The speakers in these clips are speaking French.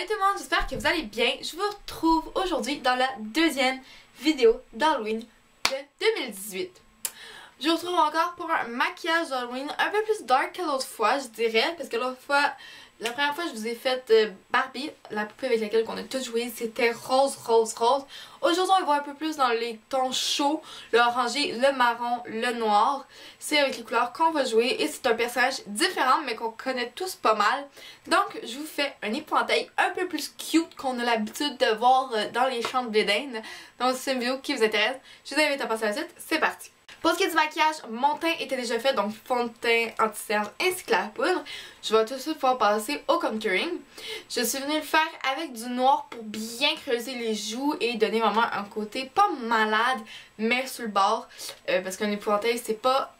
Salut tout le monde, j'espère que vous allez bien. Je vous retrouve aujourd'hui dans la deuxième vidéo d'Halloween de 2018. Je vous retrouve encore pour un maquillage d'Halloween un peu plus dark que l'autre fois, je dirais, parce que la première fois je vous ai fait Barbie, la poupée avec laquelle on a tous joué, c'était rose. Aujourd'hui on va un peu plus dans les tons chauds, le orangé, le marron, le noir. C'est avec les couleurs qu'on va jouer et c'est un personnage différent mais qu'on connaît tous pas mal. Donc je vous fais un épouvantail un peu plus cute qu'on a l'habitude de voir dans les champs de blé d'Inde. Donc si c'est une vidéo qui vous intéresse, je vous invite à passer à la suite, c'est parti! Pour ce qui est du maquillage, mon teint était déjà fait, donc fond de teint, anti-cerne ainsi que la poudre. Je vais tout de suite pouvoir passer au contouring. Je suis venue le faire avec du noir pour bien creuser les joues et donner vraiment un côté pas malade, mais sur le bord. Parce qu'un épouvantail, c'est pas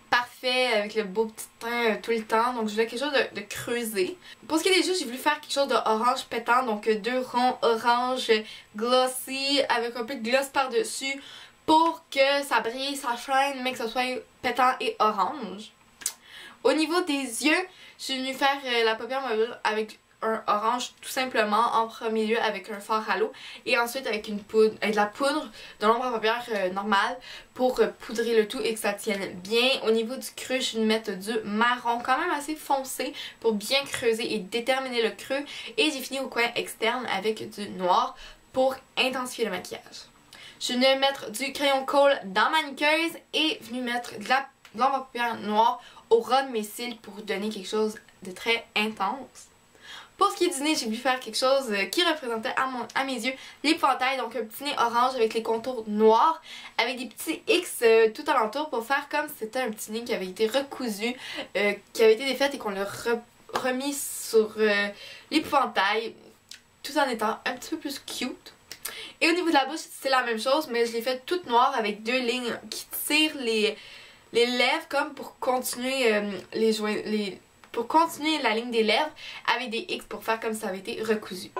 parfait avec le beau petit teint tout le temps. Donc je voulais quelque chose de creusé. Pour ce qui est des joues, j'ai voulu faire quelque chose d'orange pétant. Donc deux ronds orange glossy avec un peu de gloss par-dessus, pour que ça brille, ça shine, mais que ça soit pétant et orange. Au niveau des yeux, je suis venue faire la paupière mobile avec un orange tout simplement en premier lieu avec un fard halo et ensuite avec de la poudre de l'ombre à paupières normale pour poudrer le tout et que ça tienne bien. Au niveau du creux, je suis venue mettre du marron quand même assez foncé pour bien creuser et déterminer le creux et j'ai fini au coin externe avec du noir pour intensifier le maquillage. Je suis venue mettre du crayon Kohl dans ma niqueuse et venue mettre de l'ombre à paupières noire au ras de mes cils pour donner quelque chose de très intense. Pour ce qui est du nez, j'ai voulu faire quelque chose qui représentait à mes yeux l'épouvantail, donc un petit nez orange avec les contours noirs, avec des petits X tout alentour pour faire comme si c'était un petit nez qui avait été recousu, qui avait été défait et qu'on l'a remis sur l'épouvantail, tout en étant un petit peu plus cute. Et au niveau de la bouche, c'est la même chose, mais je l'ai fait toute noire avec deux lignes qui tirent les lèvres comme pour continuer pour continuer la ligne des lèvres avec des X pour faire comme si ça avait été recousu.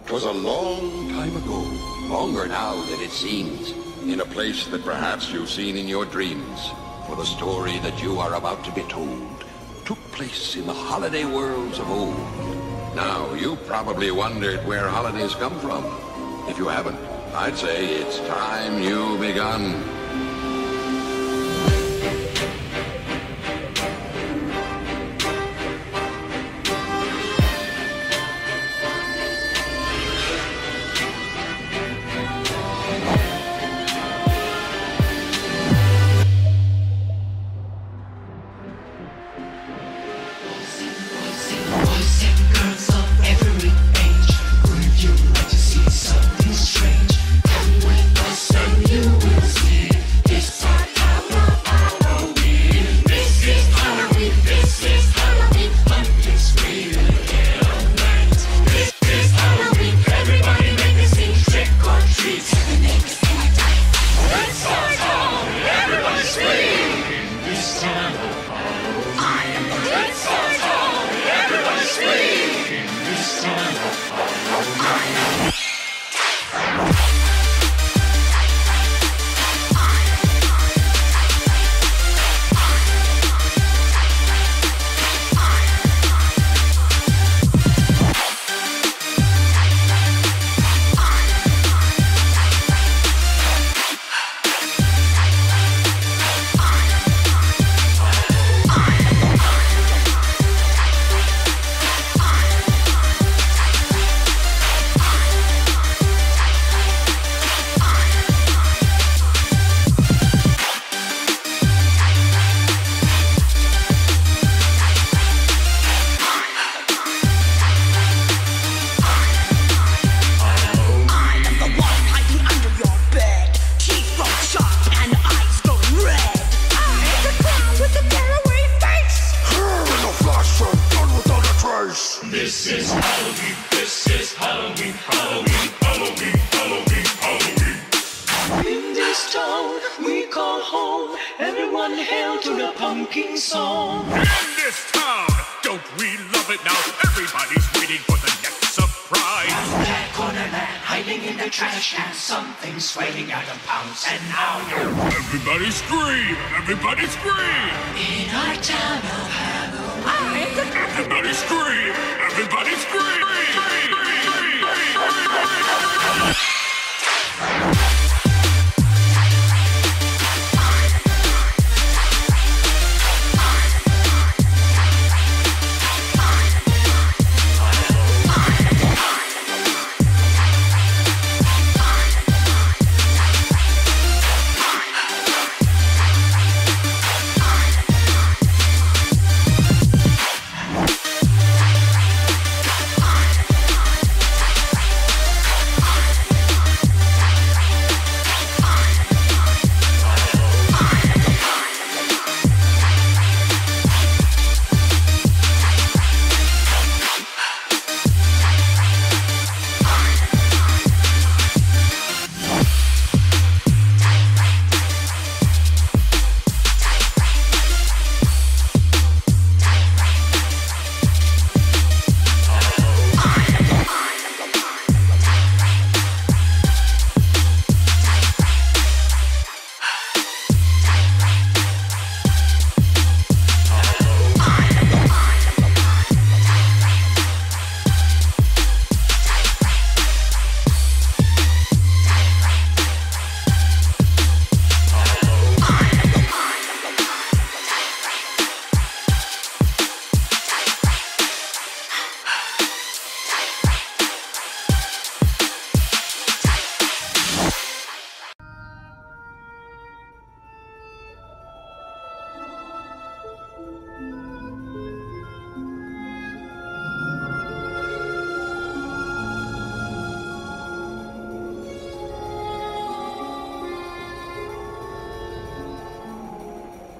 It was a long time ago, longer now than it seems, in a place that perhaps you've seen in your dreams. For the story that you are about to be told took place in the holiday worlds of old. Now, you probably wondered where holidays come from. If you haven't, I'd say it's time you begun. This is Halloween, this is Halloween, Halloween, Halloween, Halloween, Halloween. In this town we call home, everyone hail to the pumpkin song. In this town trash can, something's swaying out of bounds, and now you're... Everybody scream! Everybody scream! in our town of Halloween. Everybody scream! Everybody scream!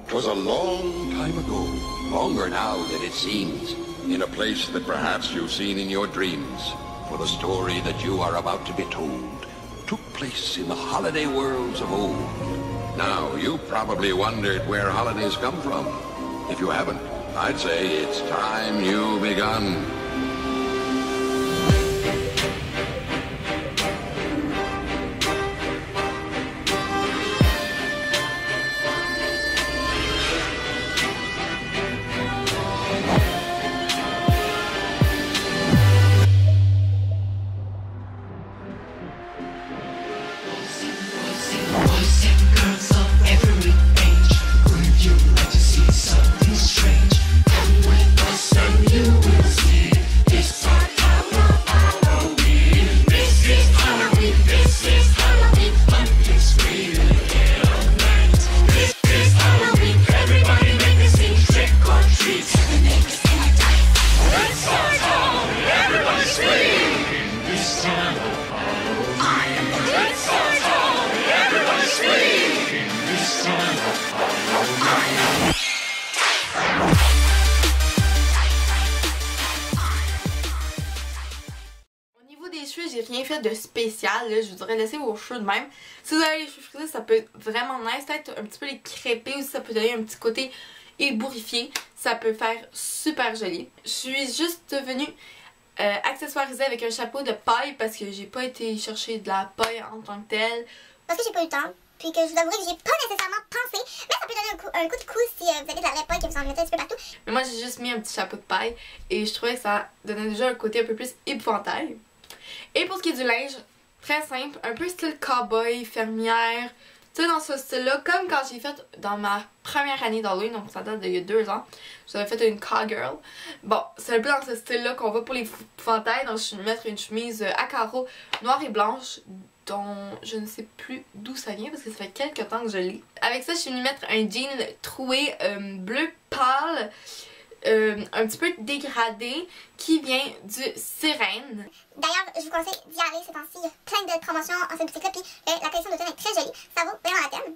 Twas a long time ago, longer now than it seems, in a place that perhaps you've seen in your dreams. For the story that you are about to be told took place in the holiday worlds of old. Now, you probably wondered where holidays come from. If you haven't, I'd say it's time you begun. Boys and girls of every age, would you like to see something strange? Come with us and you will see. This our town of Halloween. This is Halloween. This is Halloween. Pumpkins really get on night. This is Halloween. Everybody make a scene. Trick or treat. And make a scene. It's our town. Everybody scream. In this town of Halloween. It's our town. Everybody scream. In this town of Halloween. Au niveau des cheveux, j'ai rien fait de spécial, là. Je vous dirais laisser vos cheveux de même. Si vous avez les cheveux frisés, ça peut être vraiment nice. Peut-être un petit peu les crêper aussi, ça peut donner un petit côté ébouriffé. Ça peut faire super joli. Je suis juste venue accessoiriser avec un chapeau de paille parce que j'ai pas été chercher de la paille en tant que telle. Parce que j'ai pas eu le temps, puis que je vous avouerai que j'ai pas nécessairement pensé, mais ça peut donner un coup de cou si vous avez de la vraie paille que vous en mettez un petit peu partout. Mais moi j'ai juste mis un petit chapeau de paille et je trouvais que ça donnait déjà un côté un peu plus épouvantail. Et pour ce qui est du linge, très simple, un peu style cowboy, fermière, tu sais, dans ce style-là, comme quand j'ai fait dans ma première année d'Halloween, donc ça date d'il y a 2 ans, j'avais fait une cowgirl. Bon, c'est un peu dans ce style-là qu'on va pour les épouvantails, donc je vais mettre une chemise à carreaux noire et blanche, dont je ne sais plus d'où ça vient parce que ça fait quelques temps que je l'ai. Avec ça, je suis venue mettre un jean troué bleu pâle, un petit peu dégradé, qui vient du Sirène. D'ailleurs, je vous conseille d'y aller ces temps-ci. Il y a plein de promotions en cette boutique-là, puis la collection d'automne est très jolie. Ça vaut vraiment la peine.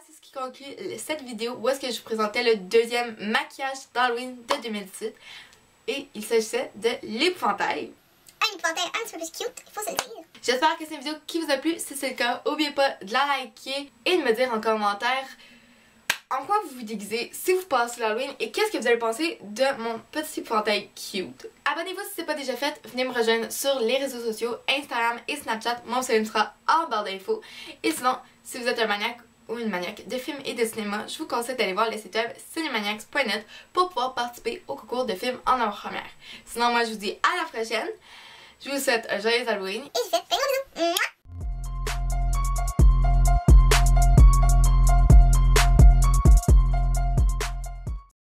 C'est ce qui conclut cette vidéo où est-ce que je vous présentais le deuxième maquillage d'Halloween de 2018 et il s'agissait de l'épouvantail. Un épouvantail un petit peu plus cute, il faut se le dire. J'espère que c'est une vidéo qui vous a plu. Si c'est le cas, n'oubliez pas de la liker et de me dire en commentaire en quoi vous vous déguisez si vous passez l'Halloween et qu'est-ce que vous allez penser de mon petit épouvantail cute. Abonnez-vous si ce n'est pas déjà fait. Venez me rejoindre sur les réseaux sociaux, Instagram et Snapchat. Mon pseudo sera en barre d'infos. Et sinon, si vous êtes un maniaque ou une maniaque de films et de cinéma, je vous conseille d'aller voir le site web cinemaniacs.net pour pouvoir participer au concours de films en avant-première. Sinon, moi je vous dis à la prochaine. Je vous souhaite un joyeux Halloween. Et je vous fais plein de bisous. Mouah!